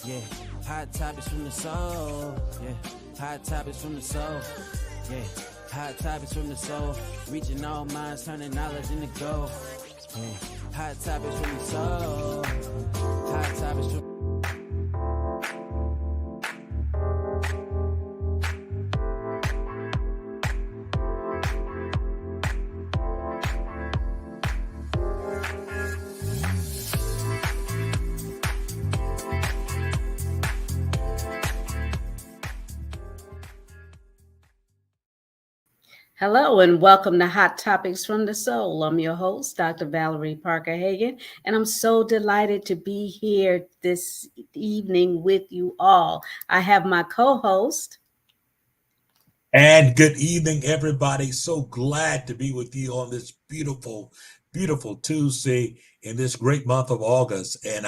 Yeah, hot topics from the soul. Yeah, hot topics from the soul. Yeah, hot topics from the soul. Reaching all minds, turning knowledge into gold. Yeah, hot topics from the soul. Hot topics from Hello and welcome to Hot Topics from the Soul. I'm your host, Dr. Valerie Parker Hagan, and I'm so delighted to be here this evening with you all. I have my co host. And good evening, everybody. So glad to be with you on this beautiful, beautiful Tuesday in this great month of August. And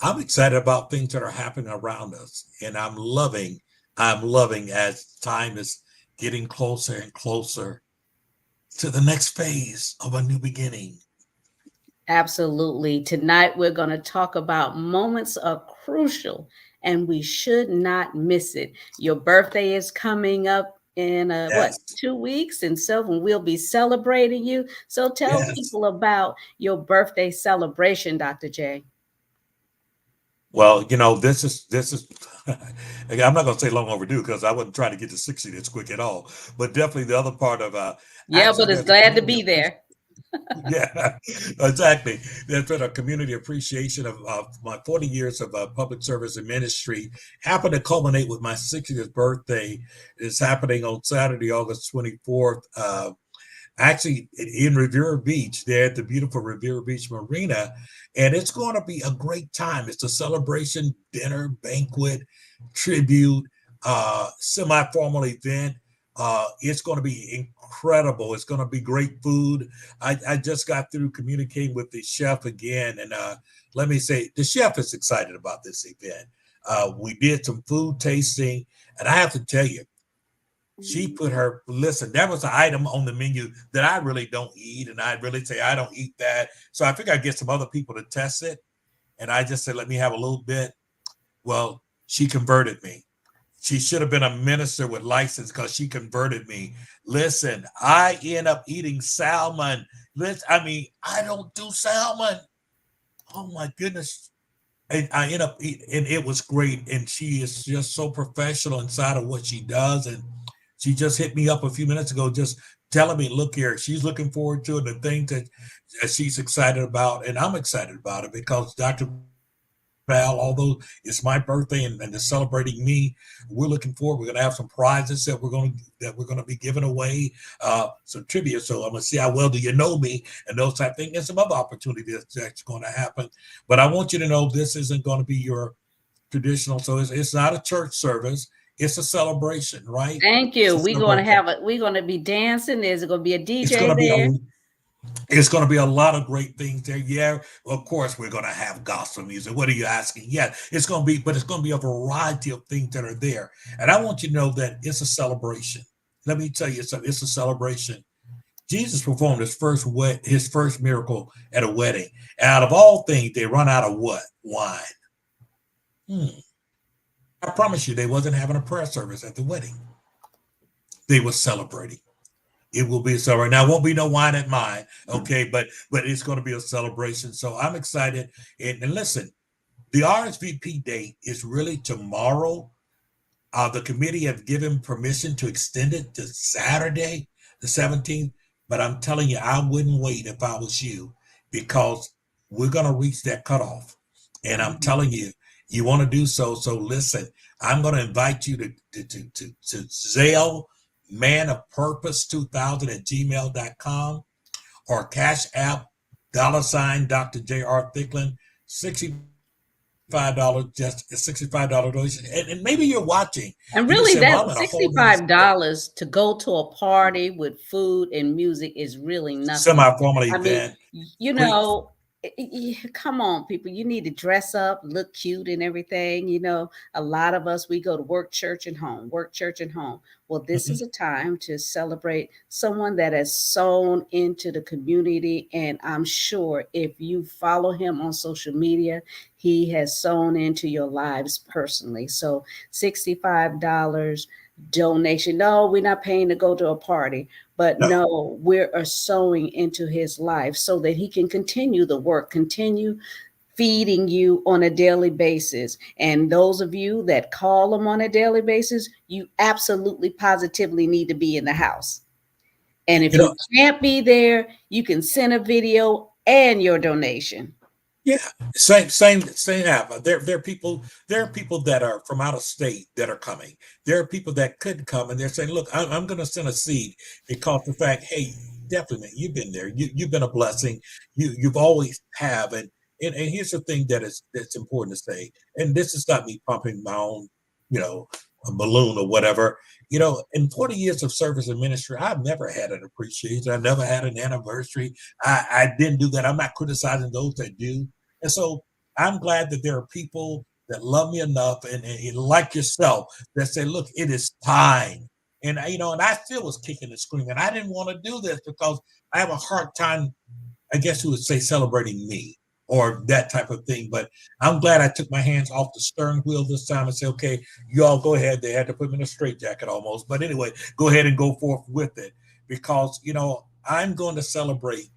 I'm excited about things that are happening around us. And I'm loving as time is getting closer and closer to the next phase of a new beginning. Absolutely. Tonight, we're going to talk about moments are crucial and we should not miss it. Your birthday is coming up in Yes, 2 weeks, and so we'll be celebrating you. So tell yes. people about your birthday celebration, Dr. J. Well, this is I'm not going to say long overdue because I wasn't trying to get to 60 this quick at all. But definitely the other part of Yeah, actually but it's there's a glad to community be there. Yeah, exactly. There's been a community appreciation of my 40 years of public service and ministry happened to culminate with my 60th birthday. It's happening on Saturday, August 24th. Actually, in Riviera Beach, there at the beautiful Riviera Beach Marina. And it's going to be a great time. It's a celebration, dinner, banquet, tribute, semi formal event. It's going to be incredible. It's going to be great food. I just got through communicating with the chef again. And let me say, the chef is excited about this event. We did some food tasting. And I have to tell you, she put her listen, that was an item on the menu that I really don't eat, and I really say I don't eat that. So I figured I'd get some other people to test it, and I just said let me have a little bit. Well, she converted me. She should have been a minister with license because she converted me. Listen, I end up eating salmon. Listen, I mean, I don't do salmon. Oh my goodness. And I end up eating, and it was great. And she is just so professional inside of what she does. And she just hit me up a few minutes ago, just telling me, look here, she's looking forward to it, the things that she's excited about. And I'm excited about it because Dr. Val, although it's my birthday and they're celebrating me, we're looking forward. We're going to have some prizes that we're going to be giving away, some trivia. So I'm going to see how well do you know me and those type of things, and some other opportunities that's going to happen. But I want you to know this isn't going to be your traditional. So it's not a church service. It's a celebration, right? Thank It's you. a We're going to celebration. have it. We're going to be dancing. There's going to be a It's DJ going to be a there. it's going to be a lot of great things there. Yeah, of course we're going to have gospel music. What are you asking? Yeah, it's going to be, but it's going to be a variety of things that are there. And I want you to know that it's a celebration. Let me tell you something. It's a celebration. Jesus performed his first miracle at a wedding. Out of all things, they run out of what? Wine. Hmm. I promise you, they wasn't having a prayer service at the wedding. They were celebrating. It will be a celebration. Now, it won't be no wine at mine, okay? But it's going to be a celebration. So I'm excited. And listen, the RSVP date is really tomorrow. The committee have given permission to extend it to Saturday, the 17th. But I'm telling you, I wouldn't wait if I was you because we're going to reach that cutoff. And I'm Mhm. telling you, you want to do so. So listen, I'm going to invite you to Zelle man of purpose 2000 at gmail.com or Cash App $ Dr. J.R. Thicklin, $65, just a $65 donation. And maybe you're watching. And You can really, say, well, that I'm in a whole nother $65 to go to a party with food and music is really nothing. semi-formal I mean, event. you Great. know, come on, people. You need to dress up, look cute and everything. A lot of us, we go to work, church, and home, work, church, and home. Well, this Mhm. is a time to celebrate someone that has sown into the community. And I'm sure if you follow him on social media, he has sown into your lives personally. So $65 donation. No, we're not paying to go to a party, but No, no, we're sowing into his life so that he can continue the work, continue feeding you on a daily basis. And those of you that call him on a daily basis, you absolutely positively need to be in the house. And if you know, you can't be there, you can send a video and your donation. yeah, same app. There are people that are from out of state that are coming. There are people that couldn't come, and they're saying, "Look, I'm going to send a seed because the fact, hey, definitely, you've been there. You've been a blessing. You've always have." And here's the thing that's important to say, and this is not me pumping my own, you know, a balloon or whatever. In 40 years of service and ministry, I've never had an appreciation. I never had an anniversary. I didn't do that. I'm not criticizing those that do, and so I'm glad that there are people that love me enough and like yourself that say, look, it is time. And I still was kicking and screaming. I didn't want to do this because I have a hard time, I guess you would say, celebrating me or that type of thing. But I'm glad I took my hands off the stern wheel this time and say, okay, you all go ahead. They had to put me in a straitjacket almost. But anyway, go ahead and go forth with it because, I'm going to celebrate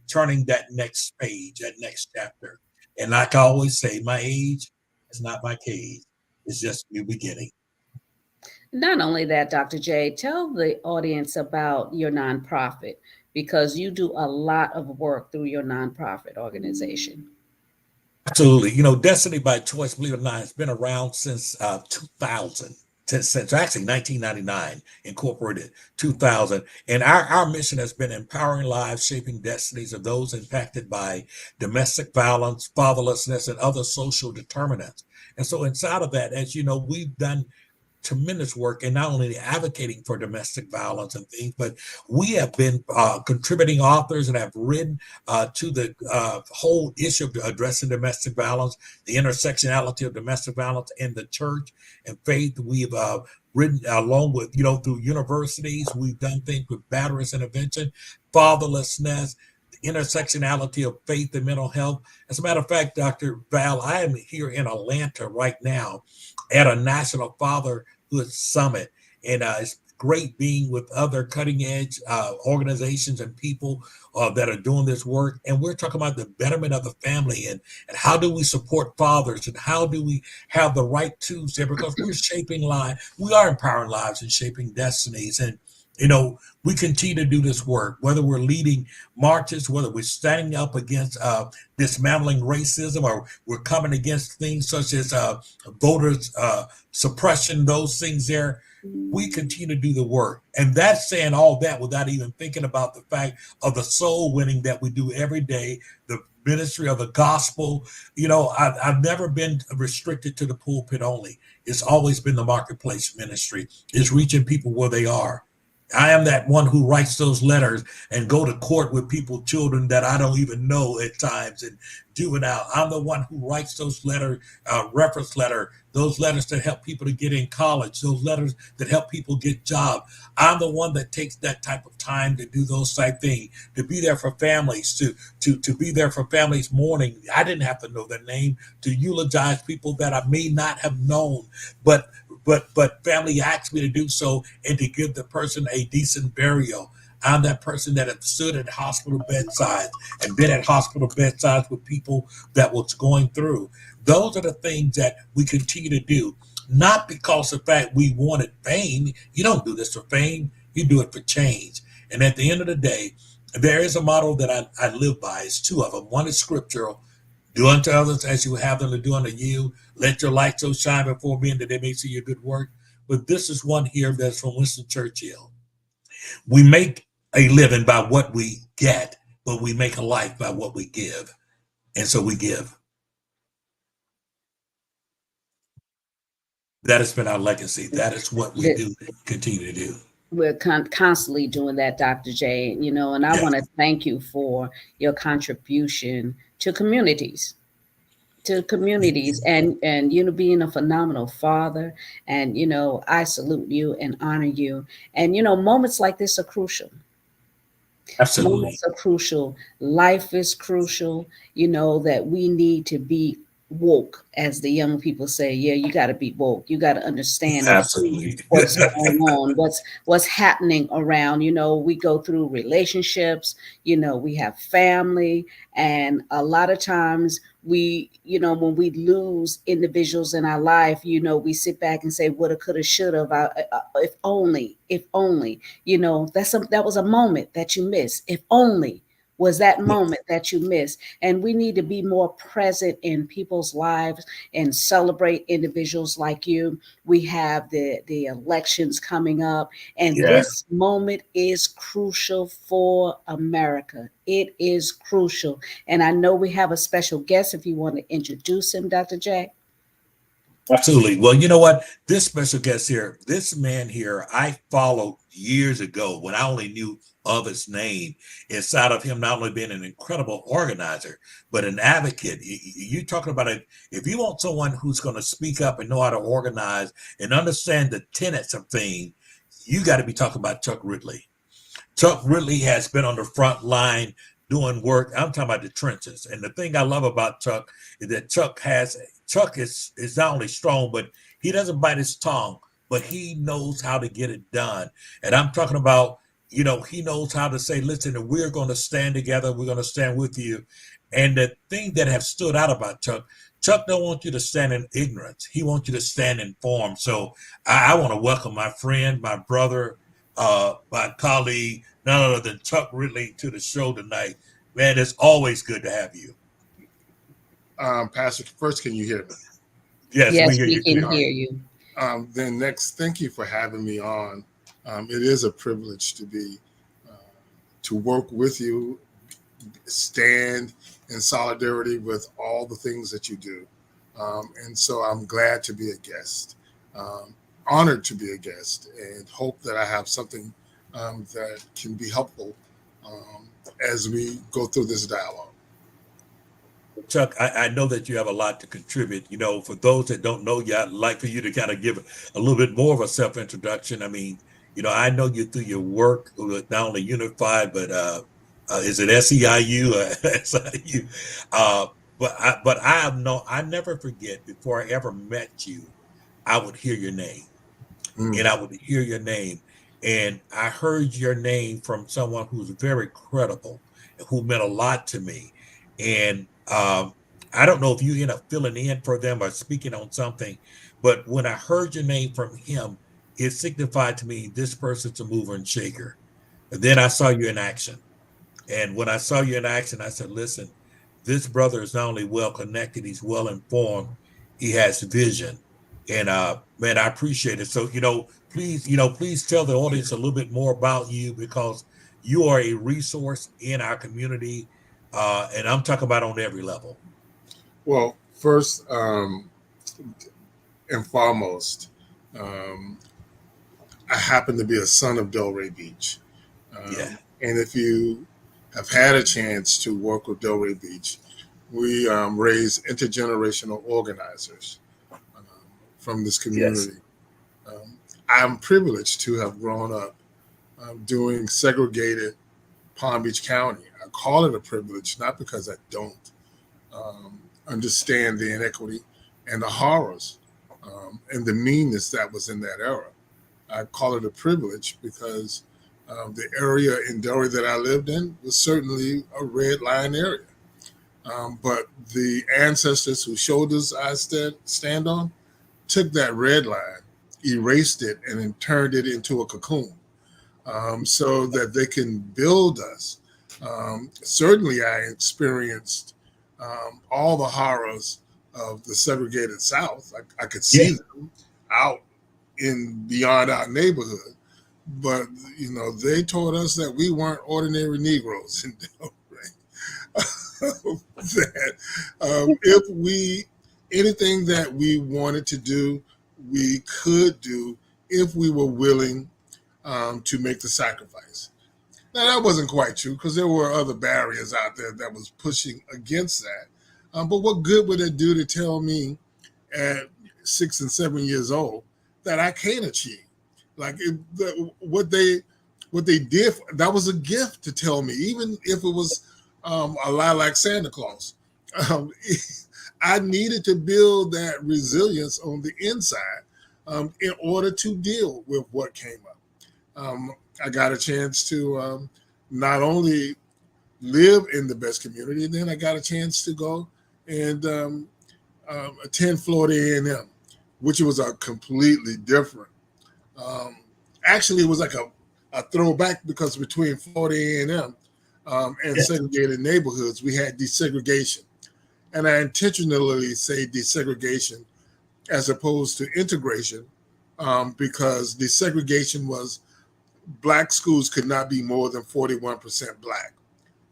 turning that next page, that next chapter. And like I always say, my age is not my cage. It's just new beginning. Not only that, Dr. J, tell the audience about your nonprofit because you do a lot of work through your nonprofit organization. Absolutely. Destiny by Choice, believe it or not, has been around since 2000. Since actually 1999, incorporated 2000. And our mission has been empowering lives, shaping destinies of those impacted by domestic violence, fatherlessness, and other social determinants. And so, inside of that, as you know, we've done tremendous work in not only advocating for domestic violence and things, but we have been contributing authors and have written to the whole issue of addressing domestic violence, the intersectionality of domestic violence in the church and faith. We've written along with, through universities. We've done things with batterers intervention, fatherlessness, the intersectionality of faith and mental health. As a matter of fact, Dr. Val, I am here in Atlanta right now at a National Fatherhood Summit. And it's great being with other cutting edge organizations and people that are doing this work. And we're talking about the betterment of the family and how do we support fathers and how do we have the right tools there because we're shaping lives. We are empowering lives and shaping destinies. And we continue to do this work, whether we're leading marches, whether we're standing up against dismantling racism, or we're coming against things such as voters suppression, those things there. We continue to do the work. And that's saying all that without even thinking about the fact of the soul winning that we do every day, the ministry of the gospel. I've never been restricted to the pulpit only. It's always been the marketplace ministry. It's reaching people where they are. I am that one who writes those letters and go to court with people, children that I don't even know at times and juvenile. I'm the one who writes those reference letter, those letters that help people to get in college, those letters that help people get jobs. I'm the one that takes that type of time to do those type things, to be there for families, to be there for families mourning. I didn't have to know their name, to eulogize people that I may not have known, but family asked me to do so and to give the person a decent burial. I'm that person that have stood at hospital bedsides and been at hospital bedsides with people that was going through. Those are the things that we continue to do, not because of the fact we wanted fame. You don't do this for fame. You do it for change. And at the end of the day, there is a model that I live by. It's two of them. One is scriptural. Do unto others as you have them to do unto you. Let your light so shine before men that they may see your good work. But this is one here that's from Winston Churchill. We make a living by what we get, but we make a life by what we give. And so we give. That has been our legacy. That is what we That do, continue to do. we're constantly doing that, Dr. J, and I Yes. want to thank you for your contribution to communities, to communities, and being a phenomenal father, and I salute you and honor you. And moments like this are crucial. Absolutely. Moments are crucial. Life is crucial. That we need to be woke, as the young people say. Yeah, you got to be woke. You got to understand and see Absolutely. what's going on, what's happening around. We go through relationships. We have family, and a lot of times when we lose individuals in our life, we sit back and say, woulda, coulda, shoulda, if only, if only. That was a moment that you missed. If only was that moment that you missed. And we need to be more present in people's lives and celebrate individuals like you. We have the elections coming up, and Yes. this moment is crucial for America. It is crucial. And I know we have a special guest. If you want to introduce him, Dr. Jack. Absolutely. Well, you know what? This special guest here, this man here, I followed years ago when I only knew of his name, inside of him not only being an incredible organizer, but an advocate. You're talking about it. If you want someone who's going to speak up and know how to organize and understand the tenets of things, you got to be talking about Chuck Ridley. Chuck really has been on the front line doing work. I'm talking about the trenches. And the thing I love about Chuck is that Chuck is not only strong, but he doesn't bite his tongue, but he knows how to get it done. And I'm talking about, he knows how to say, listen, we're going to stand together. We're going to stand with you. And the thing that have stood out about Chuck don't want you to stand in ignorance. He wants you to stand informed. So I want to welcome my friend, my brother, my colleague, none other than Chuck Ridley, to the show tonight. Man, it's always good to have you. Pastor, first, can you hear me? Yes, we hear we you. can hear you. Then next, thank you for having me on. It is a privilege to work with you, stand in solidarity with all the things that you do. And so I'm glad to be a guest, honored to be a guest, and hope that I have something that can be helpful as we go through this dialogue. Chuck, I know that you have a lot to contribute. For those that don't know you, I'd like for you to kind of give a little bit more of a self-introduction. I mean, I know you through your work with not only Unified, but is it SEIU or SIU? But I never forget, before I ever met you, I would hear your name. And I would hear your name. And I heard your name from someone who's very credible, who meant a lot to me. And I don't know if you end up filling in for them or speaking on something, but when I heard your name from him, it signified to me this person's a mover and shaker. And then I saw you in action. And when I saw you in action, I said, listen, this brother is not only well connected, he's well informed, he has vision. And man, I appreciate it. So, please tell the audience a little bit more about you, because you are a resource in our community. And I'm talking about on every level. Well, first and foremost, I happen to be a son of Delray Beach. Yeah. And if you have had a chance to work with Delray Beach, we raise intergenerational organizers from this community. Yes. I'm privileged to have grown up doing segregated Palm Beach County. I call it a privilege, not because I don't understand the inequity and the horrors and the meanness that was in that era. I call it a privilege because the area in Delray that I lived in was certainly a red line area. But the ancestors whose shoulders I stand on took that red line, erased it, and then turned it into a cocoon so that they can build us. Certainly, I experienced all the horrors of the segregated South. I could see them out in beyond our neighborhood. But, they told us that we weren't ordinary Negroes in Delray. That anything that we wanted to do, we could do if we were willing to make the sacrifice. Now, that wasn't quite true, because there were other barriers out there that was pushing against that. But what good would it do to tell me at 6 and 7 years old that I can't achieve? Like what they did, that was a gift to tell me, even if it was a lot like Santa Claus. Um, I needed to build that resilience on the inside in order to deal with what came up. I got a chance to not only live in the best community, and then I got a chance to go and attend Florida A&M, which was a completely different. Actually, it was like a throwback because between Florida A&M and segregated neighborhoods, we had desegregation. And I intentionally say desegregation as opposed to integration because desegregation was Black schools could not be more than 41% Black.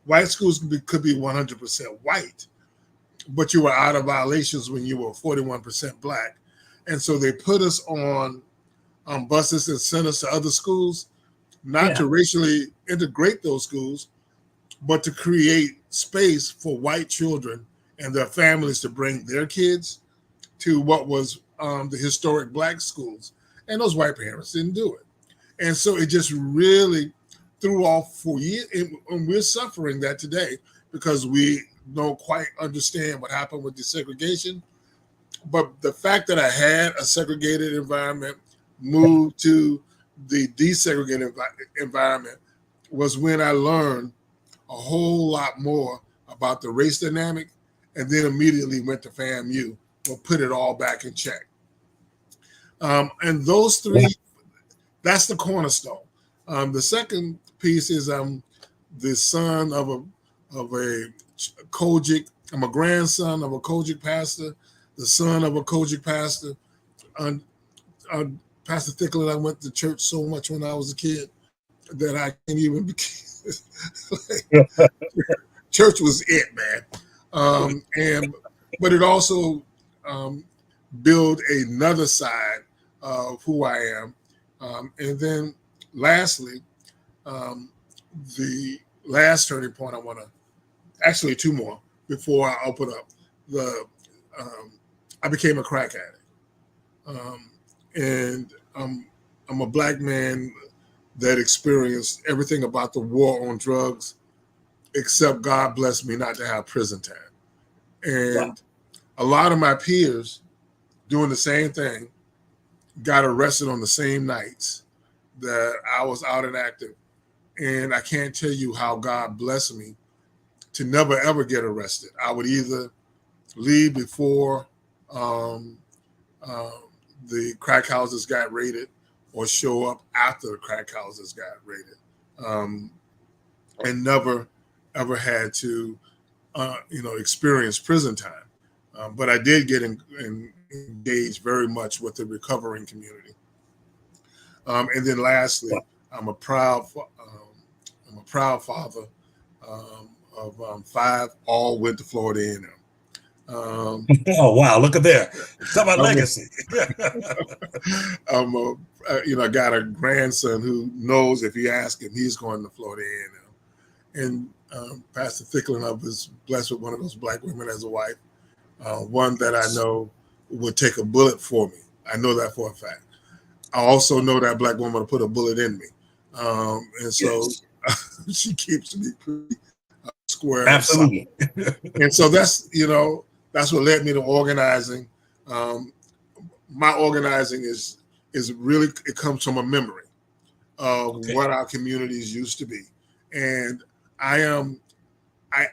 White schools could be 100% white, but you were out of violations when you were 41% Black. And so they put us on buses and sent us to other schools, not to racially integrate those schools, but to create space for white children and their families to bring their kids to what was the historic Black schools. And those white parents didn't do it. And so it just really threw off for years. And we're suffering that today because we don't quite understand what happened with desegregation. But the fact that I had a segregated environment, moved to the desegregated environment, was when I learned a whole lot more about the race dynamic, and then immediately went to FAMU or put it all back in check. And those three, that's the cornerstone. The second piece is the son of a Kojic. I'm a grandson of a Kojic pastor, the son of a Kojic pastor. Pastor Thickler and I went to church so much when I was a kid that I can't even begin. Church was it, man. But it also built another side of who I am. And then lastly, the last turning point I want to, actually two more before I open up. I became a crack addict. And I'm a Black man that experienced everything about the war on drugs, except God blessed me not to have prison time. And a lot of my peers doing the same thing got arrested on the same nights that I was out and active. And I can't tell you how God blessed me to never, ever get arrested. I would either leave before the crack houses got raided or show up after the crack houses got raided. And never, ever had to, experience prison time. But I did get engaged very much with the recovering community. And then lastly, I'm a proud father of 5, all went to Florida A&M. Oh wow! Look at there, talk about legacy. I got a grandson who knows if you ask him, he's going to Florida A&M. And Pastor Thickler and I was blessed with one of those Black women as a wife, one that I know would take a bullet for me. I know that for a fact. I also know that Black woman will put a bullet in me, and so she keeps me pretty square. Absolutely. And so that's what led me to organizing. My organizing is really, it comes from a memory of what our communities used to be. And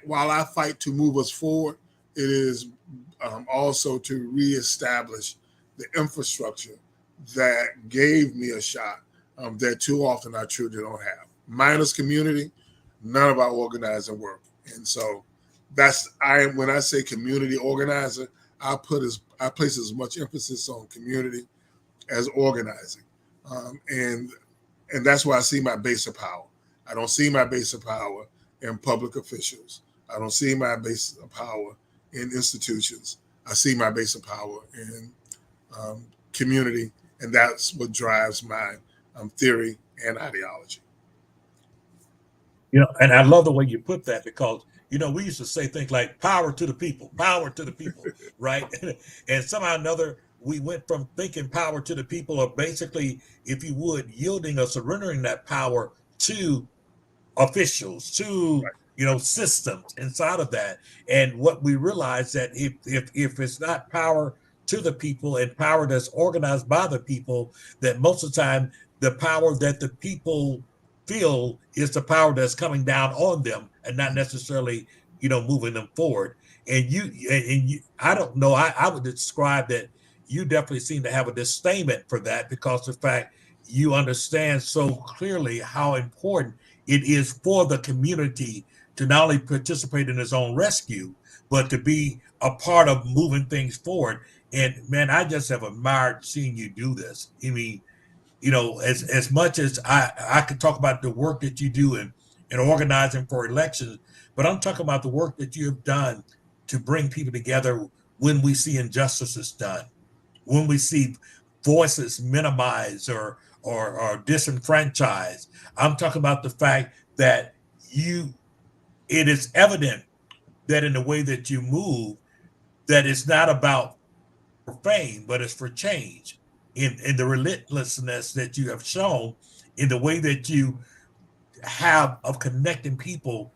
while I fight to move us forward, it is also to reestablish the infrastructure that gave me a shot that too often our children don't have. Minus community, none of our organizing work. And so when I say community organizer, I place as much emphasis on community as organizing. And that's where I see my base of power. I don't see my base of power in public officials. I don't see my base of power in institutions. I see my base of power in community, and that's what drives my theory and ideology. And I love the way you put that, because we used to say things like power to the people, right? And somehow or another, we went from thinking power to the people, or basically, if you would, yielding or surrendering that power to officials, to systems inside of that. And what we realize that if it's not power to the people and power that's organized by the people, that most of the time the power that the people feel is the power that's coming down on them, and not necessarily moving them forward. And you I don't know, I would describe that you definitely seem to have a disdainment for that, because of the fact you understand so clearly how important it is for the community to not only participate in its own rescue, but to be a part of moving things forward. And man, I just have admired seeing you do this. I mean, as much as I could talk about the work that you do in organizing for elections, but I'm talking about the work that you have done to bring people together when we see injustices done, when we see voices minimized or disenfranchised. I'm talking about the fact that it is evident that in the way that you move, that it's not about for fame, but it's for change. In the relentlessness that you have shown, in the way that you have of connecting people,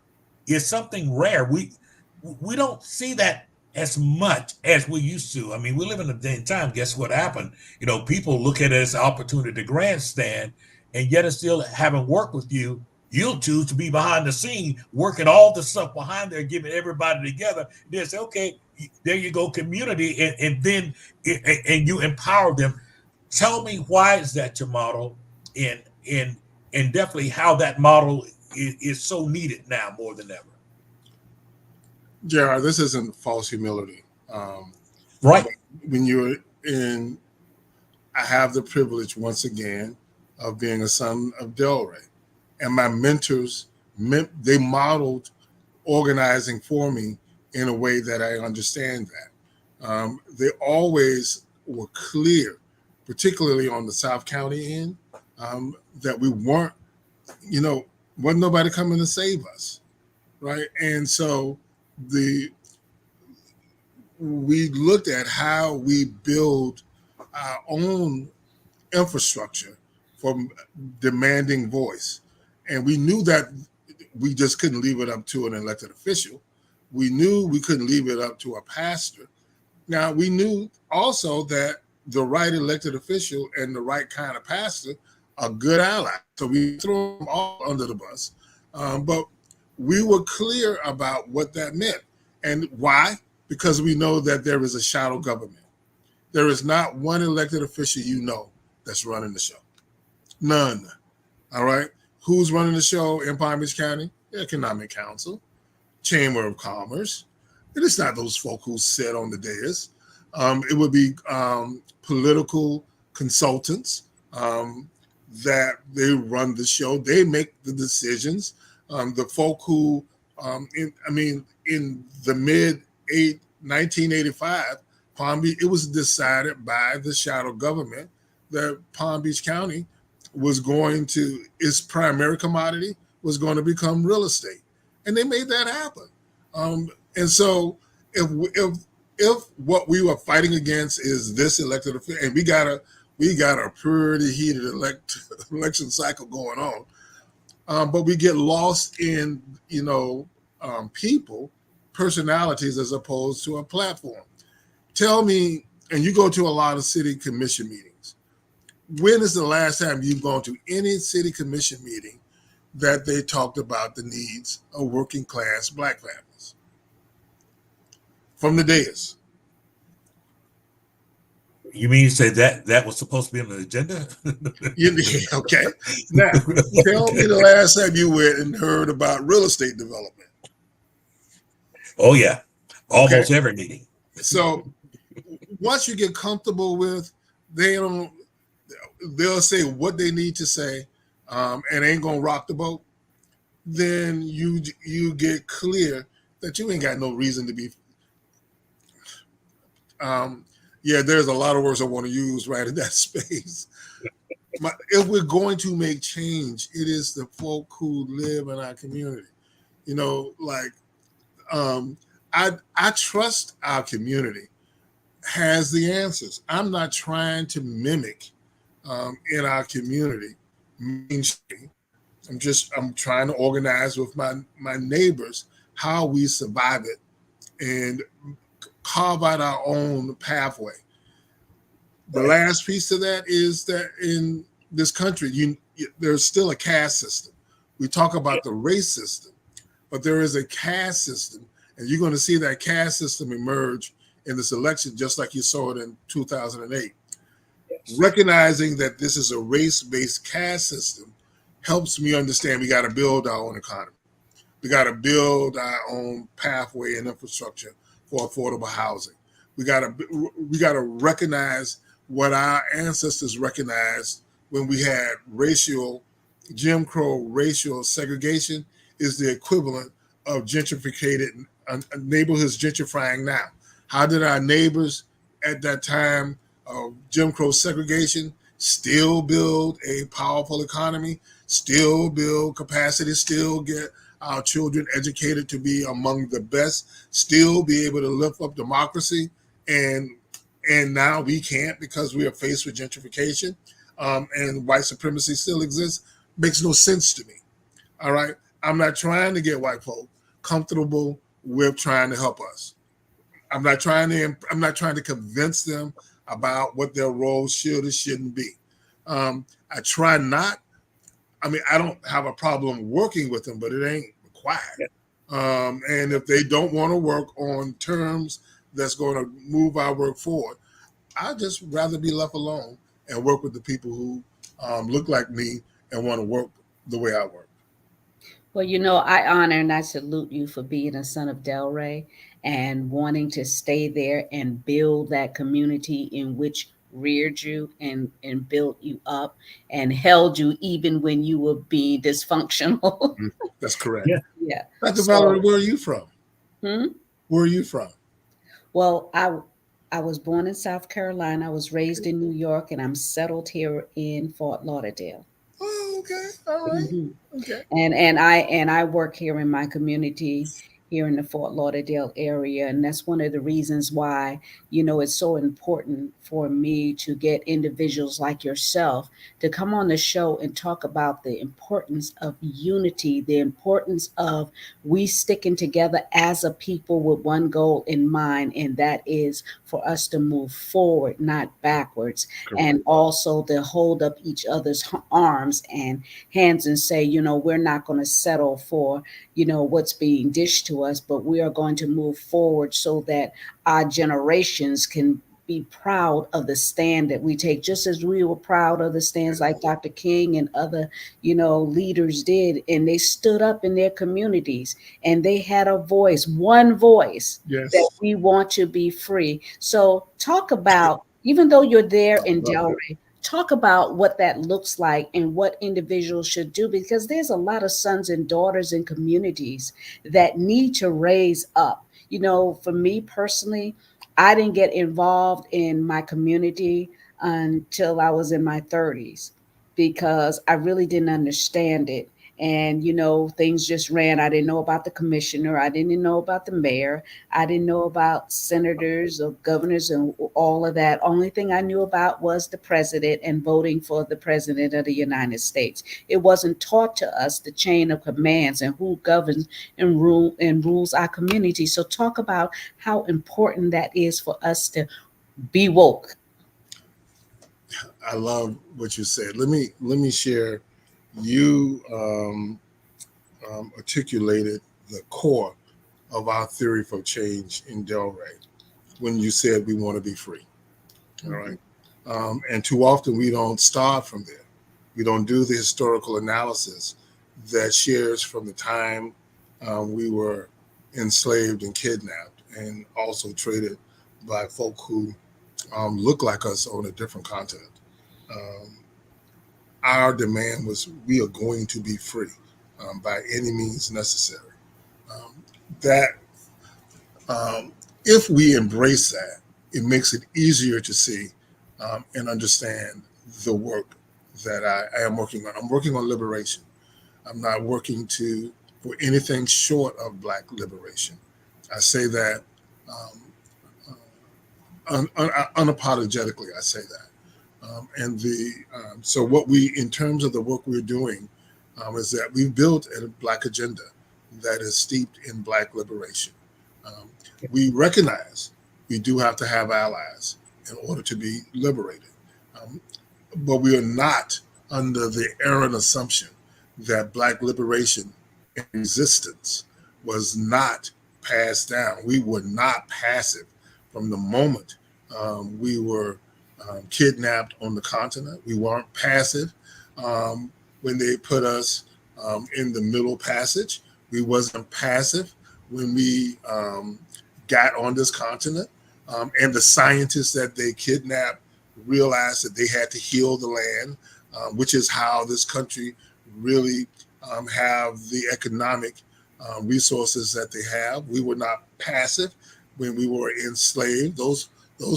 is something rare. We don't see that as much as we used to. I mean, we live in a day and time. Guess what happened? People look at it as an opportunity to grandstand, and yet it's still having worked with you. You'll choose to be behind the scene, working all the stuff behind there, giving everybody together. They say, okay, there you go, community, and then you empower them. Tell me, why is that your model, and definitely how that model is so needed now more than ever. JR, this isn't false humility. Right. When you're in, I have the privilege once again of being a son of Delray, and my mentors, they modeled organizing for me in a way that I understand that. They always were clear, particularly on the South County end, that we weren't, wasn't nobody coming to save us, right? And so we looked at how we build our own infrastructure for demanding voice. And we knew that we just couldn't leave it up to an elected official. We knew we couldn't leave it up to a pastor. Now, we knew also that the right elected official and the right kind of pastor are good allies. So we threw them all under the bus. But we were clear about what that meant. And why? Because we know that there is a shadow government. There is not one elected official that's running the show. None. All right? Who's running the show in Palm Beach County? The Economic Council, Chamber of Commerce. It is not those folk who sit on the dais. It would be political consultants that they run the show. They make the decisions. The folk who, in the mid 1985, Palm Beach, it was decided by the shadow government that Palm Beach County was going to, its primary commodity was going to become real estate. And they made that happen. And so if what we were fighting against is this elected official, and we got a pretty heated election cycle going on, but we get lost in people, personalities, as opposed to a platform. Tell me, and you go to a lot of city commission meetings, when is the last time you've gone to any city commission meeting that they talked about the needs of working class Black families? From the dais. You mean you say that was supposed to be on the agenda? Okay. Now, tell me the last time you went and heard about real estate development. Oh, yeah. Almost every meeting. So once you get comfortable with, they'll say what they need to say, and ain't gonna rock the boat. Then you get clear that you ain't got no reason to be. There's a lot of words I want to use right in that space. If we're going to make change, it is the folk who live in our community. I trust our community has the answers. I'm not trying to mimic in our community mainstream. I'm trying to organize with my neighbors how we survive it and carve out our own pathway. The last piece of that is that in this country, there's still a caste system. We talk about the race system, but there is a caste system, and you're going to see that caste system emerge in this election, just like you saw it in 2008. Recognizing that this is a race-based caste system helps me understand we got to build our own economy. We got to build our own pathway and infrastructure for affordable housing. We got to recognize what our ancestors recognized when we had Jim Crow racial segregation is the equivalent of gentrificated neighborhoods gentrifying now. How did our neighbors at that time of Jim Crow segregation still build a powerful economy, still build capacity, still get our children educated to be among the best, still be able to lift up democracy, and now we can't because we are faced with gentrification, and white supremacy still exists? Makes no sense to me. All right, I'm not trying to get white folk comfortable with trying to help us. I'm not trying to convince them about what their role should or shouldn't be. I try not. I mean, I don't have a problem working with them, but it ain't required. And if they don't want to work on terms that's going to move our work forward, I'd just rather be left alone and work with the people who look like me and want to work the way I work. Well, I honor and I salute you for being a son of Delray and wanting to stay there and build that community in which reared you and built you up and held you even when you were being dysfunctional. That's correct. Yeah. Yeah. Dr. Valerie, where are you from? Hmm? Where are you from? Well, I was born in South Carolina. I was raised in New York, and I'm settled here in Fort Lauderdale. Oh, okay. All right. Mhm. Okay. And I work here in my community here in the Fort Lauderdale area, and that's one of the reasons why it's so important for me to get individuals like yourself to come on the show and talk about the importance of unity, the importance of we sticking together as a people with one goal in mind, and that is for us to move forward, not backwards, and also to hold up each other's arms and hands and say, we're not going to settle for, what's being dished to us, but we are going to move forward so that our generations can be proud of the stand that we take, just as we were proud of the stands like Dr. King and other, leaders did. And they stood up in their communities and they had a voice, one voice, Yes. that we want to be free. So talk about, even though you're there in love Delray, talk about what that looks like and what individuals should do, because there's a lot of sons and daughters in communities that need to raise up. For me personally, I didn't get involved in my community until I was in my 30s because I really didn't understand it. And, things just ran. I didn't know about the commissioner. I didn't know about the mayor. I didn't know about senators or governors and all of that. Only thing I knew about was the president and voting for the president of the United States. It wasn't taught to us the chain of commands and who governs and rules our community. So talk about how important that is for us to be woke. I love what you said. Let me share. You articulated the core of our theory for change in Delray when you said we want to be free. All right. And too often we don't start from there. We don't do the historical analysis that shares from the time we were enslaved and kidnapped and also traded by folk who look like us on a different continent. Our demand was we are going to be free by any means necessary. That if we embrace that, it makes it easier to see and understand the work that I am working on. I'm working on liberation. I'm not working for anything short of Black liberation. I say that unapologetically. I say that, and so what we, in terms of the work we're doing, is that we've built a Black agenda that is steeped in Black liberation. Um, we recognize we do have to have allies in order to be liberated, but we are not under the errant assumption that Black liberation and resistance was not passed down. We were not passive from the moment we were kidnapped on the continent. We weren't passive when they put us in the Middle Passage. We wasn't passive when we got on this continent. And the scientists that they kidnapped realized that they had to heal the land, which is how this country really have the economic resources that they have. We were not passive when we were enslaved. Those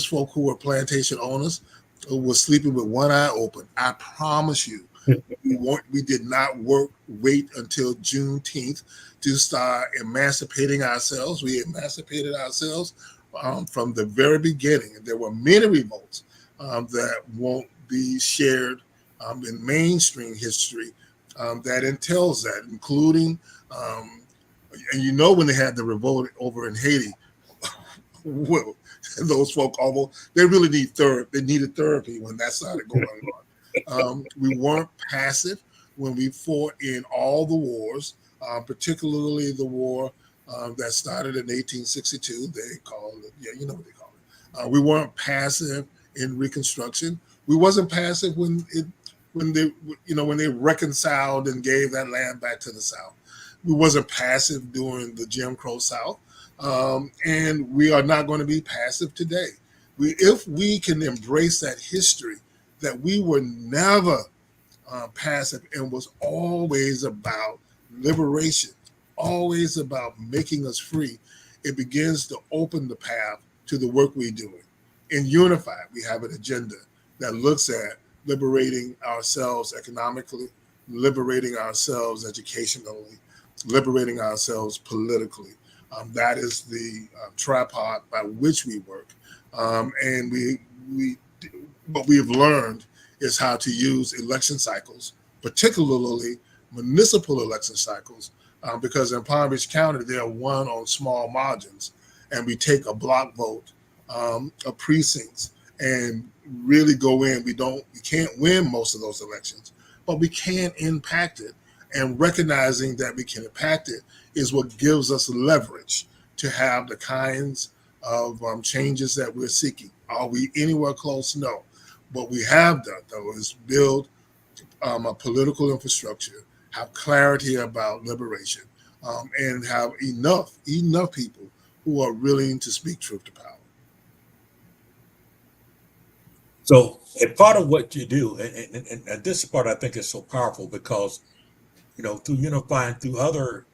folk who were plantation owners were sleeping with one eye open. I promise you, we did not wait until Juneteenth to start emancipating ourselves. We emancipated ourselves from the very beginning. And there were many revolts that won't be shared in mainstream history that entails that, including, and you know, when they had the revolt over in Haiti, well, those folk they really needed therapy when that started going on. We weren't passive when we fought in all the wars, particularly the war that started in 1862. They call it, yeah, you know what they call it. We weren't passive in Reconstruction. We wasn't passive when they reconciled and gave that land back to the South. We wasn't passive during the Jim Crow South. And we are not going to be passive today. If we can embrace that history, that we were never passive and was always about liberation, always about making us free, it begins to open the path to the work we're doing. In Unified, we have an agenda that looks at liberating ourselves economically, liberating ourselves educationally, liberating ourselves politically. That is the tripod by which we work. And what we've learned is how to use election cycles, particularly municipal election cycles, because in Palm Beach County, they're won on small margins. And we take a block vote of precincts and really go in. We can't win most of those elections, but we can impact it. And recognizing that we can impact it is what gives us leverage to have the kinds of changes that we're seeking. Are we anywhere close? No. What we have done, though, is build a political infrastructure, have clarity about liberation, and have enough people who are willing to speak truth to power. So, and part of what you do, and this part I think is so powerful because, through Unifying, through other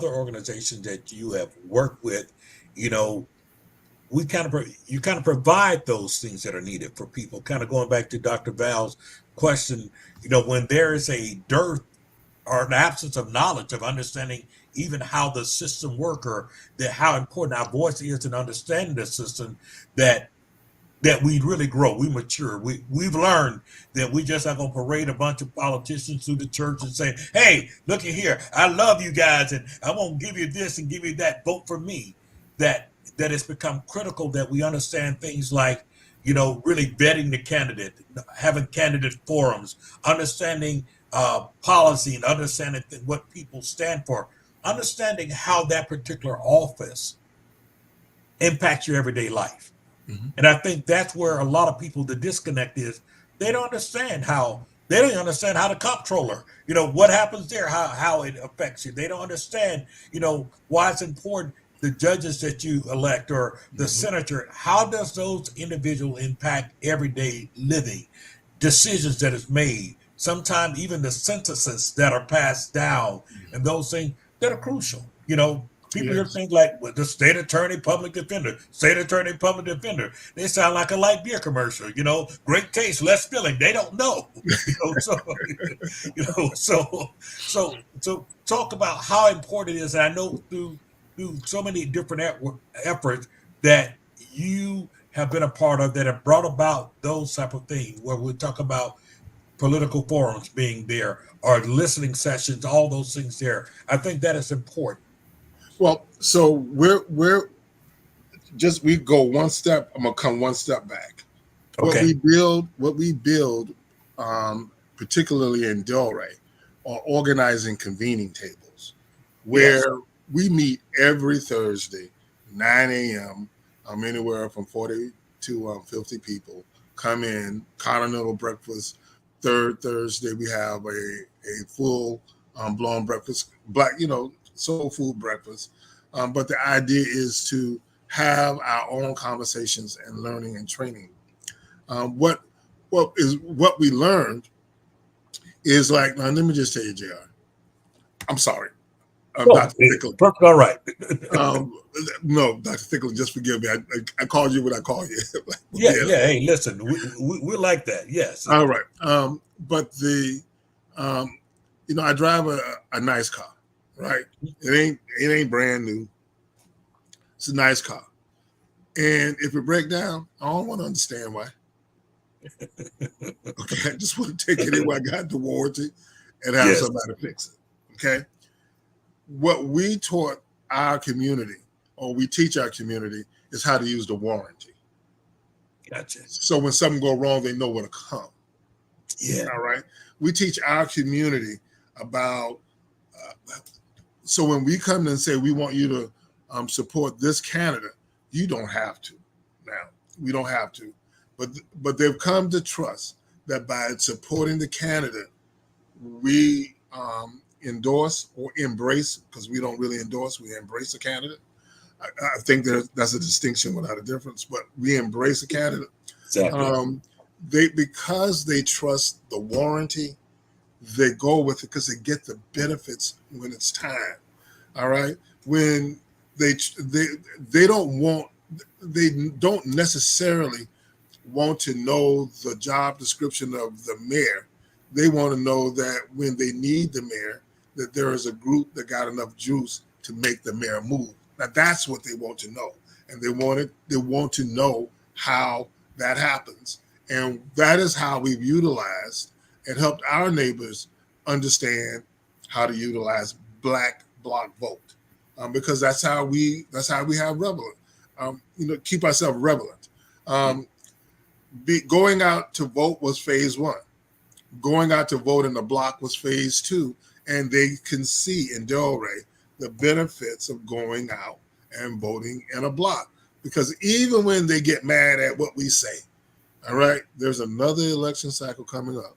organizations that you have worked with, you kind of provide those things that are needed for people. Kind of going back to Dr. Val's question, when there is a dearth or an absence of knowledge of understanding even how the system works, or how important our voice is in understanding the system, that we really grow, we mature. We've learned that we just not gonna parade a bunch of politicians through the church and say, "Hey, look at here, I love you guys, and I won't give you this and give you that. Vote for me." That it's become critical that we understand things like, really vetting the candidate, having candidate forums, understanding policy, and understanding what people stand for, understanding how that particular office impacts your everyday life. Mm-hmm. And I think that's where a lot of people, the disconnect is, they don't understand how the comptroller, what happens there, how it affects you. They don't understand, why it's important, the judges that you elect, or the senator, how does those individuals impact everyday living, decisions that is made, sometimes even the sentences that are passed down, and those things that are crucial. People hear things like, well, the state attorney, public defender, They sound like a light beer commercial, great taste, less filling. They don't know, so talk about how important it is. And I know through through so many different efforts that you have been a part of that have brought about those type of things where we talk about political forums being there or listening sessions, all those things there. I think that is important. Well, so we go one step. I'm gonna come one step back. Okay. What we build, particularly in Delray, are organizing convening tables, where Yes. we meet every Thursday, 9 a.m. Anywhere from 40 to 50 people come in. Continental breakfast. Third Thursday we have a full blown breakfast, black, soul food breakfast. But the idea is to have our own conversations and learning and training. What we learned is like, now let me just tell you, JR. I'm sorry, Oh, Dr. Thickler. perfect. All right. No, Dr. Thickler, just forgive me. I called you what I call you. Yeah, Yeah. yeah. Hey, listen, we like that. Yes. All right. But um, I drive a nice car, right? It ain't brand new. It's a nice car. And if it break down, I don't want to understand why. Okay, I just want to take it anywhere I got the warranty and have Yes. somebody fix it. Okay. What we taught our community, or we teach our community, is how to use the warranty. Gotcha. So when something go wrong, they know where to come. Yeah. All right. We teach our community about. So when we come and say we want you to support this candidate, you don't have to. Now we don't have to, but they've come to trust that by supporting the candidate, we endorse or embrace, because we don't really endorse, we embrace a candidate. I think that's a distinction without a difference, but we embrace a candidate. Exactly. Because they trust the warranty, they go with it because they get the benefits when it's time. All right. When they don't necessarily want to know the job description of the mayor. They want to know that when they need the mayor, that there is a group that got enough juice to make the mayor move. Now that's what they want to know. And they want to know how that happens. And that is how we've utilized and helped our neighbors understand how to utilize Black Bloc Vote, because that's how we have relevant. Keep ourselves relevant. Going out to vote was phase one. Going out to vote in the block was phase two, and they can see in Delray the benefits of going out and voting in a block. Because even when they get mad at what we say, all right, there's another election cycle coming up,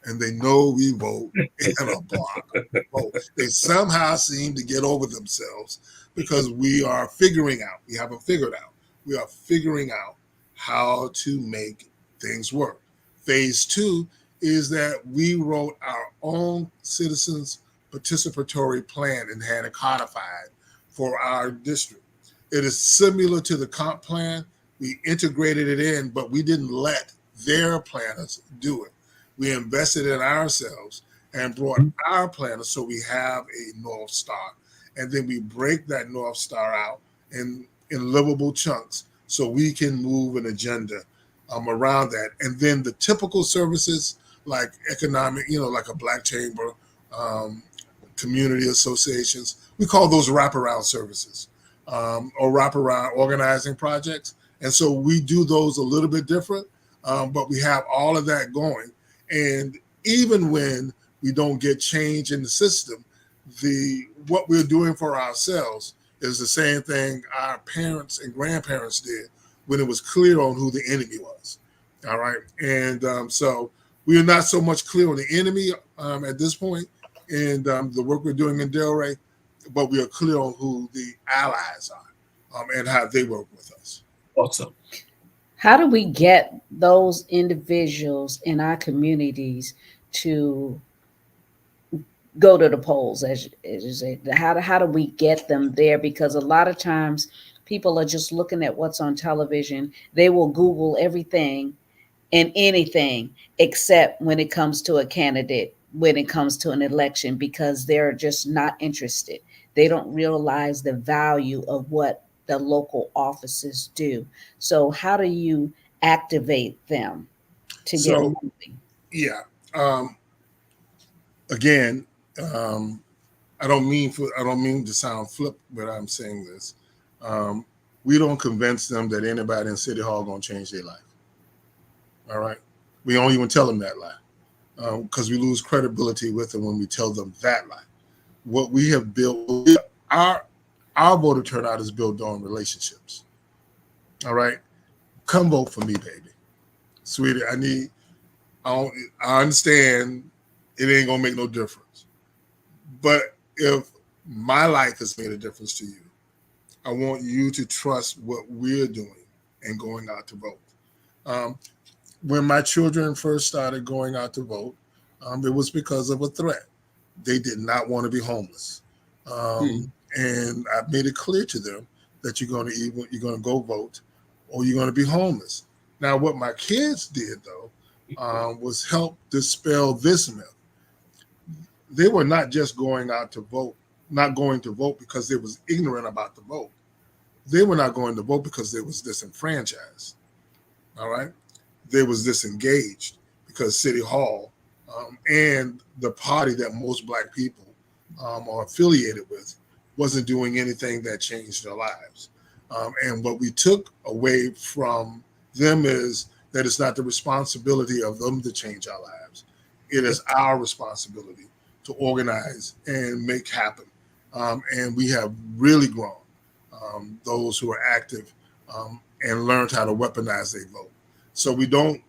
and they know we vote in a block. They somehow seem to get over themselves because we are figuring out. We haven't figured out. We are figuring out how to make things work. Phase two is that we wrote our own citizens participatory plan and had it codified for our district. It is similar to the comp plan. We integrated it in, but we didn't let their planners do it. We invested in ourselves and brought our planners so we have a North Star. And then we break that North Star out in livable chunks so we can move an agenda around that. And then the typical services like economic, like a Black Chamber, community associations, we call those wraparound services or wraparound organizing projects. And so we do those a little bit different, but we have all of that going. And even when we don't get change in the system, what we're doing for ourselves is the same thing our parents and grandparents did when it was clear on who the enemy was. All right. And so we are not so much clear on the enemy at this point in the work we're doing in Delray, but we are clear on who the allies are and how they work with us. Awesome. How do we get those individuals in our communities to go to the polls, as you say? How do we get them there? Because a lot of times people are just looking at what's on television. They will Google everything and anything except when it comes to a candidate when it comes to an election because they're just not interested. They don't realize the value of what the local offices do. So, how do you activate them to get So moving? yeah, um, again, um, I don't mean to sound flip, but I'm saying this. Um, we don't convince them that anybody in City Hall gonna change their life. All right, we don't even tell them that lie because we lose credibility with them when we tell them that lie. What we have built, our our voter turnout is built on relationships. All right, come vote for me, baby, sweetie. I, don't, I understand it ain't gonna make no difference, but if my life has made a difference to you, I want you to trust what we're doing and going out to vote. Um, when my children first started going out to vote, it was because of a threat. They did not want to be homeless, and I made it clear to them that you're going to go vote, or you're going to be homeless. Now, what my kids did though was help dispel this myth. They were not just going out to vote, not going to vote because they was ignorant about the vote. They were not going to vote because they was disenfranchised. All right, they was disengaged because City Hall and the party that most Black people are affiliated with wasn't doing anything that changed their lives. And what we took away from them is that it's not the responsibility of them to change our lives. It is our responsibility to organize and make happen. And we have really grown those who are active and learned how to weaponize their vote. So we don't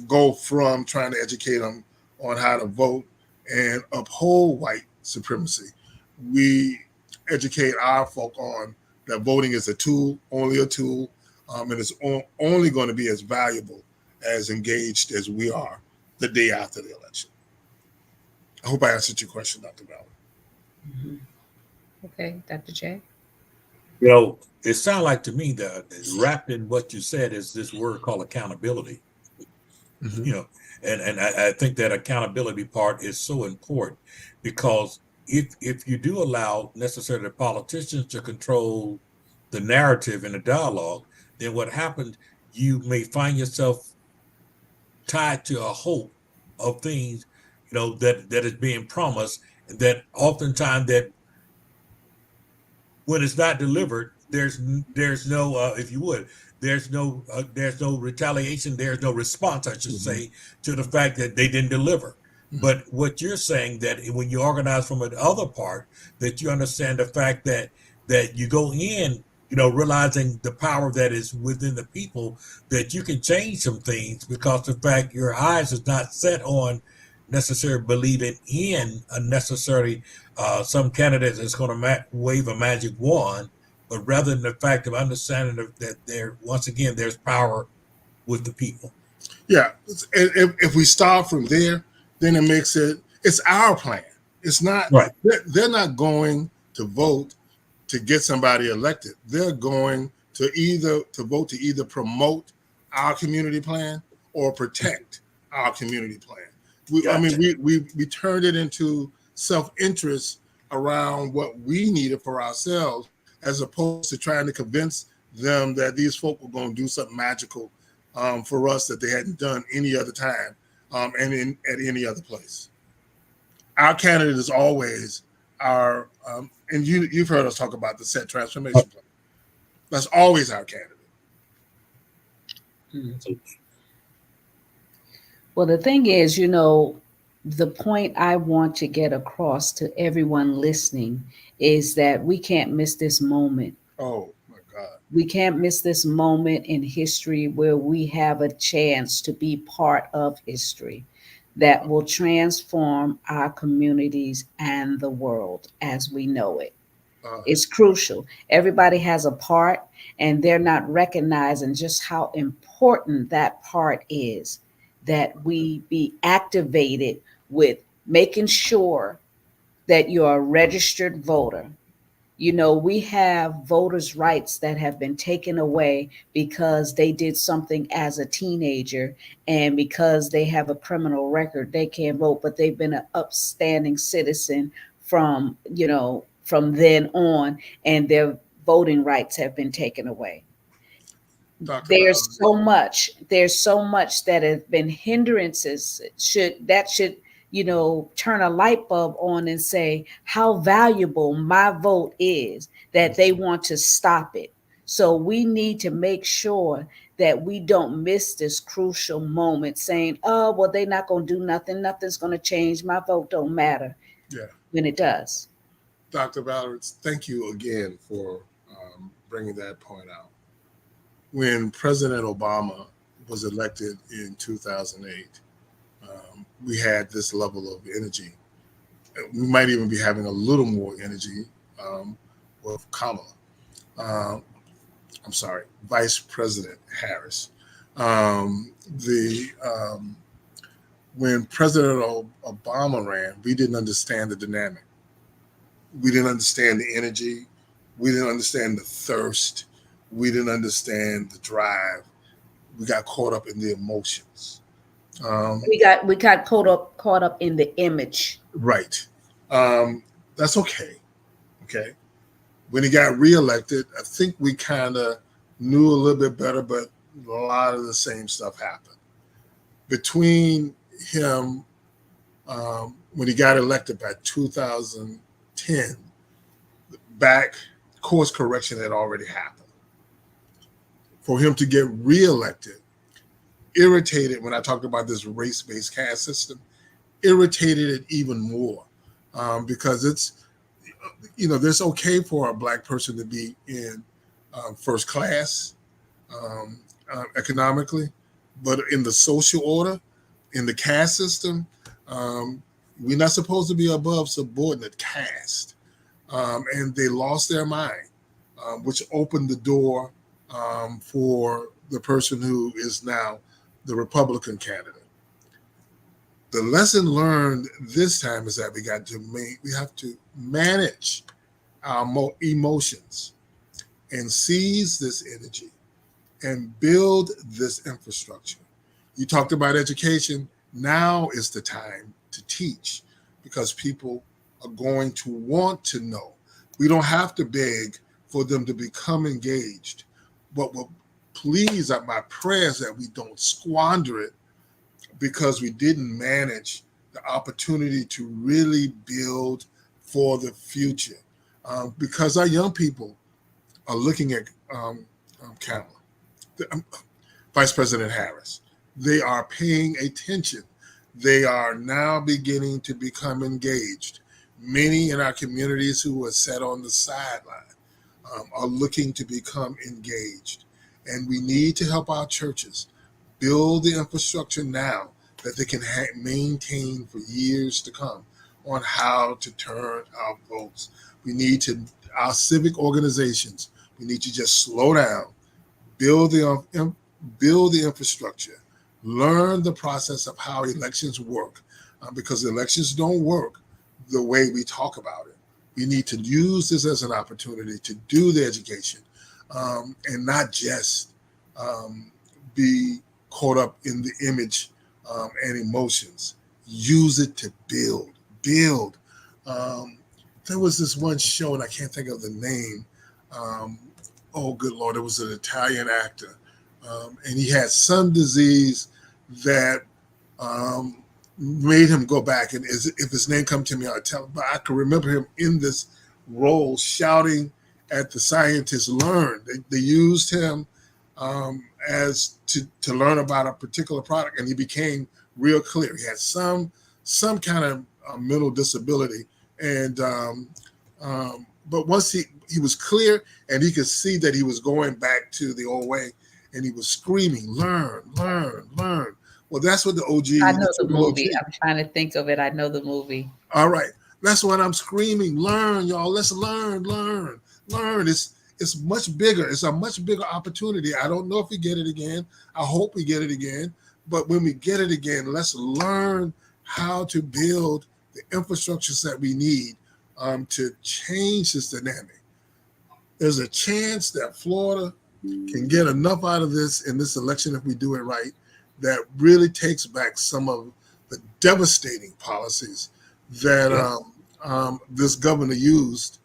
go from trying to educate them on how to vote and uphold white supremacy. We educate our folk on that voting is a tool, only a tool, and it's only going to be as valuable as engaged as we are the day after the election. I hope I answered your question, Dr. Ballard. Mhm. Okay, Dr. J. It sounds like to me that wrapped in what you said is this word called accountability. Mm-hmm. you know and I think that accountability part is so important, because if you do allow necessarily the politicians to control the narrative and the dialogue, then what happens, you may find yourself tied to a hope of things that is being promised, and that oftentimes that when it's not delivered, there's no if you would, there's no retaliation, there's no response, I should Mm-hmm. say, to the fact that they didn't deliver. Mm-hmm. But what you're saying, that when you organize from the other part, that you understand the fact that you go in, realizing the power that is within the people, that you can change some things, because the fact your eyes is not set on necessarily believing in a necessary some candidates is going to wave a magic wand, but rather than the fact of understanding that once again, there's power with the people. Yeah, if we start from there, then it's our plan. It's not, Right. they're not going to vote to get somebody elected. They're going to vote to either promote our community plan or protect our community plan. Gotcha. We turned it into self-interest around what we needed for ourselves, as opposed to trying to convince them that these folk were going to do something magical for us that they hadn't done any other time at any other place. Our candidate is always and you've heard us talk about the set transformation plan. That's always our candidate. Well, the thing is, the point I want to get across to everyone listening is that we can't miss this moment. Oh my God. We can't miss this moment in history where we have a chance to be part of history that will transform our communities and the world as we know it. It's crucial. Everybody has a part, and they're not recognizing just how important that part is, that we be activated with making sure that you're a registered voter, We have voters' rights that have been taken away because they did something as a teenager, and because they have a criminal record, they can't vote, but they've been an upstanding citizen from then on, and their voting rights have been taken away. Dr. Valerie. There's so much that has been hindrances should turn a light bulb on and say how valuable my vote is, that they want to stop it. So we need to make sure that we don't miss this crucial moment saying, oh, well, they're not going to do nothing, nothing's going to change, my vote don't matter, Yeah. when it does. Dr. Valerie, thank you again for bringing that point out. When President Obama was elected in 2008, we had this level of energy. We might even be having a little more energy with Kamala. I'm sorry, Vice President Harris. When President Obama ran, we didn't understand the dynamic. We didn't understand the energy. We didn't understand the thirst. We didn't understand the drive. We got caught up in the emotions. We got caught up in the image. Right. That's okay. Okay. When he got reelected, I think we kind of knew a little bit better, but a lot of the same stuff happened. Between him, when he got elected by 2010, back course correction had already happened. For him to get reelected, irritated, when I talked about this race-based caste system, irritated it even more, because it's okay for a Black person to be in first class economically, but in the social order, in the caste system, we're not supposed to be above subordinate caste. And they lost their mind, which opened the door for the person who is now the Republican candidate. The lesson learned this time is that we have to manage our emotions and seize this energy and build this infrastructure. You talked about education. Now is the time to teach, because people are going to want to know. We don't have to beg for them to become engaged, but please, my prayers that we don't squander it because we didn't manage the opportunity to really build for the future. Because our young people are looking at Kamala, Vice President Harris. They are paying attention. They are now beginning to become engaged. Many in our communities who were set on the sideline are looking to become engaged. And we need to help our churches build the infrastructure now that they can maintain for years to come on how to turn our votes. Our civic organizations, we need to just slow down, build the infrastructure, learn the process of how elections work, because elections don't work the way we talk about it. We need to use this as an opportunity to do the education, and not just be caught up in the image and emotions. Use it to build. There was this one show, and I can't think of the name. Oh, good Lord, it was an Italian actor. And he had some disease that made him go back. And if his name come to me, I'll tell him. But I can remember him in this role shouting at the scientists, learn. They used him as to learn about a particular product, and he became real clear. He had some kind of mental disability, and but once he was clear, and he could see that he was going back to the old way, and he was screaming, learn. Well, that's what the OG. I know the movie. I'm trying to think of it. I know the movie. All right, that's what I'm screaming. Learn, y'all. Let's learn. It's much bigger. It's a much bigger opportunity. I don't know if we get it again. I hope we get it again. But when we get it again, let's learn how to build the infrastructures that we need to change this dynamic. there's a chance that Florida can get enough out of this in this election if we do it right, that really takes back some of the devastating policies that this governor used.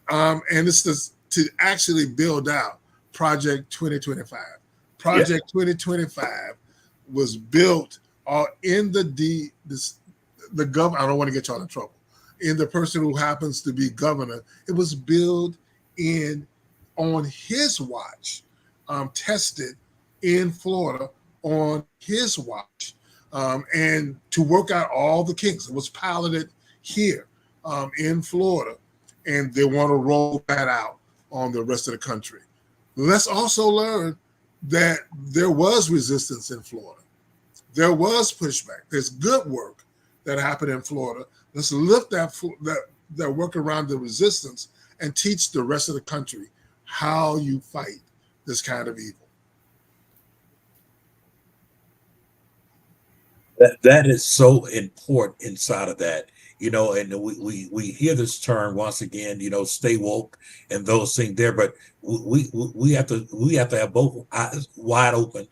And it's to actually build out Project 2025. Project 2025 was built in the governor. I don't want to get y'all in trouble. In the person who happens to be governor, it was built on his watch, tested in Florida on his watch, and to work out all the kinks. It was piloted here in Florida, and they want to roll that out on the rest of the country. Let's also learn that there was resistance in Florida. There was pushback. There's good work that happened in Florida. Let's lift that work around the resistance and teach the rest of the country how you fight this kind of evil. That is so important inside of that, and we hear this term once again, stay woke and those things there, but we have to have both eyes wide open,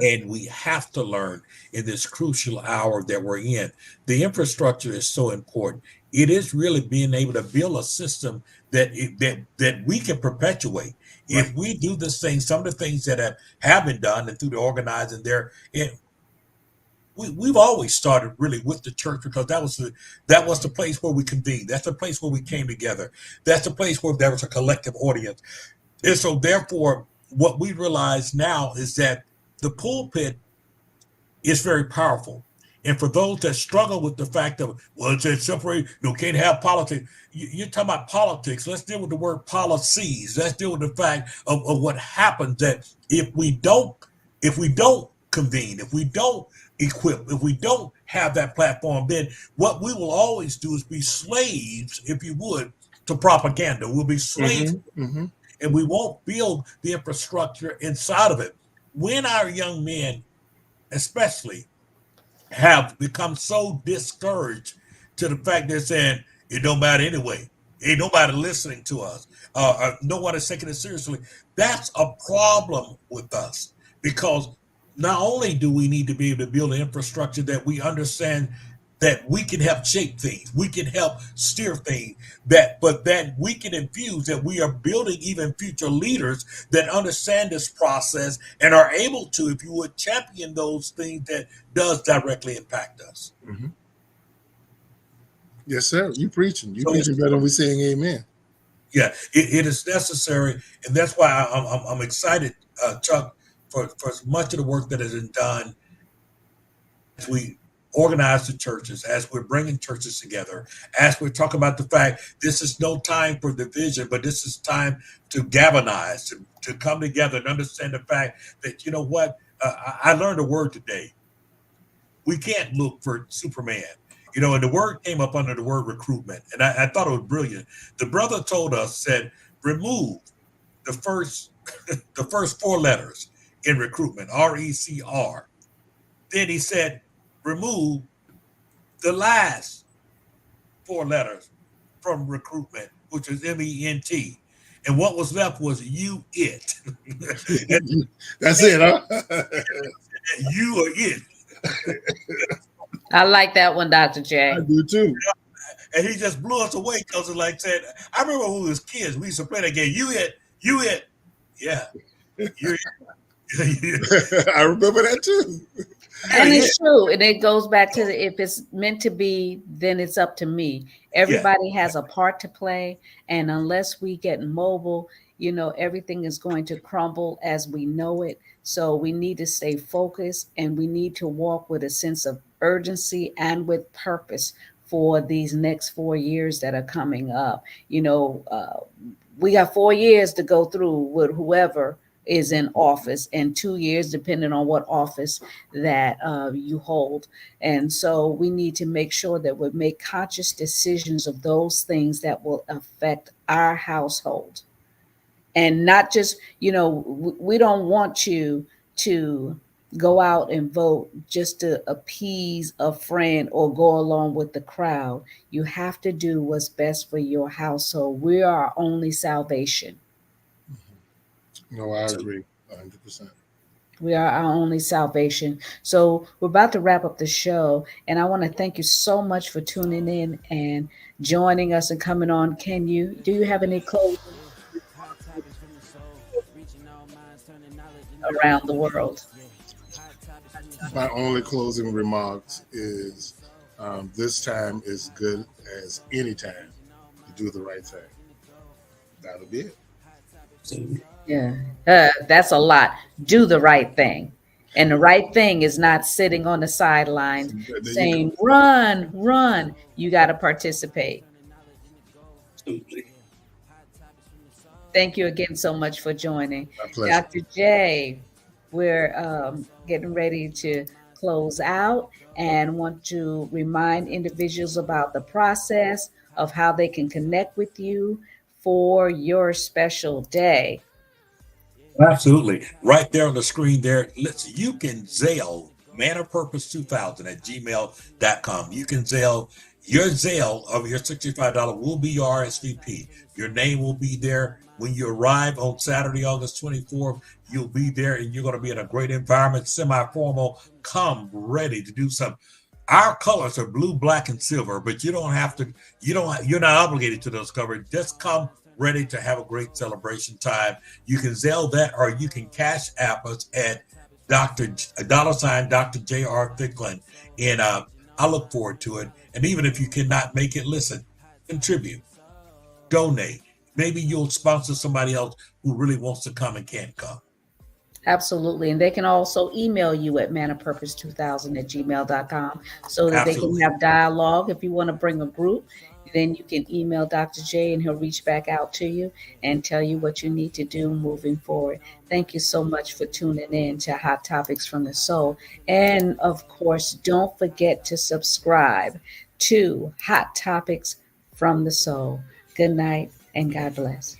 and we have to learn in this crucial hour that we're in. The infrastructure is so important. It is really being able to build a system that we can perpetuate. Right. If we do this thing, some of the things that have been done and through the organizing there, we've always started really with the church, because that was the place where we convened. That's the place where we came together. That's the place where there was a collective audience. And so therefore, what we realize now is that the pulpit is very powerful. And for those that struggle with the fact of, it's separate, can't have politics. You're talking about politics. Let's deal with the word policies. Let's deal with the fact of what happens, that if we don't convene, if we don't equip, if we don't have that platform, then what we will always do is be slaves, if you would, to propaganda. We'll be slaves, and we won't build the infrastructure inside of it. When our young men, especially, have become so discouraged to the fact they're saying, it don't matter anyway, ain't nobody listening to us, no one is taking it seriously, that's a problem with us, because not only do we need to be able to build an infrastructure that we understand that we can help shape things, we can help steer things, but that we can infuse, that we are building even future leaders that understand this process and are able to, if you would, champion those things that does directly impact us. Mm-hmm. Yes, sir. You preaching better than we saying amen. Yeah, it is necessary, and that's why I'm excited, Chuck, for much of the work that has been done as we organize the churches, as we're bringing churches together, as we're talking about the fact this is no time for division, but this is time to galvanize, to come together and understand the fact that, I learned a word today. We can't look for Superman. And the word came up under the word recruitment, and I thought it was brilliant. The brother told us, said, remove the first four letters in recruitment, RECR. Then he said, remove the last four letters from recruitment, which is MENT. And what was left was it. That's it, huh? You are it. I like that one, Dr. J. I do too. And he just blew us away, because it like said, I remember when we was kids, we used to play that game. You it. Yeah. I remember that too. And it's true. And it goes back to if it's meant to be, then it's up to me. Everybody has a part to play. And unless we get mobile, everything is going to crumble as we know it. So we need to stay focused, and we need to walk with a sense of urgency and with purpose for these next 4 years that are coming up. We got 4 years to go through with whoever is in office, and 2 years depending on what office that you hold. And so we need to make sure that we make conscious decisions of those things that will affect our household, and not just, we don't want you to go out and vote just to appease a friend or go along with the crowd. You have to do what's best for your household. We are our only salvation. No, I agree 100%. We are our only salvation. So we're about to wrap up the show, and I want to thank you so much for tuning in and joining us and coming on. Do you have any closing Hot topics from the soul, reaching all minds, turning knowledge into around the world? hot topics from the soul. My only closing remarks is this time is good as any time to do the right thing. That'll be it. Yeah, that's a lot. Do the right thing. And the right thing is not sitting on the sidelines There you saying, run, run. You got to participate. Absolutely. Thank you again so much for joining. My pleasure. Dr. J, we're getting ready to close out and want to remind individuals about the process of how they can connect with you for your special day. Absolutely. Right there on the screen there. You can Zelle manofpurpose2000 at gmail.com. You can Zelle your Zelle of your $65 will be your RSVP. Your name will be there. When you arrive on Saturday, August 24th, you'll be there and you're going to be in a great environment, semi-formal. Come ready to do something. Our colors are blue, black, and silver, but you're not obligated to those colors. Just come ready to have a great celebration time. You can Zelle that, or you can Cash App us at Dr. J.R. Thicklin. And I look forward to it. And even if you cannot make it, listen, contribute, donate. Maybe you'll sponsor somebody else who really wants to come and can't come. Absolutely. And they can also email you at manofpurpose2000 at gmail.com so that Absolutely. they can have dialogue. If you want to bring a group, then you can email Dr. J and he'll reach back out to you and tell you what you need to do moving forward. Thank you so much for tuning in to Hot Topics from the Soul. And of course, don't forget to subscribe to Hot Topics from the Soul. Good night and God bless.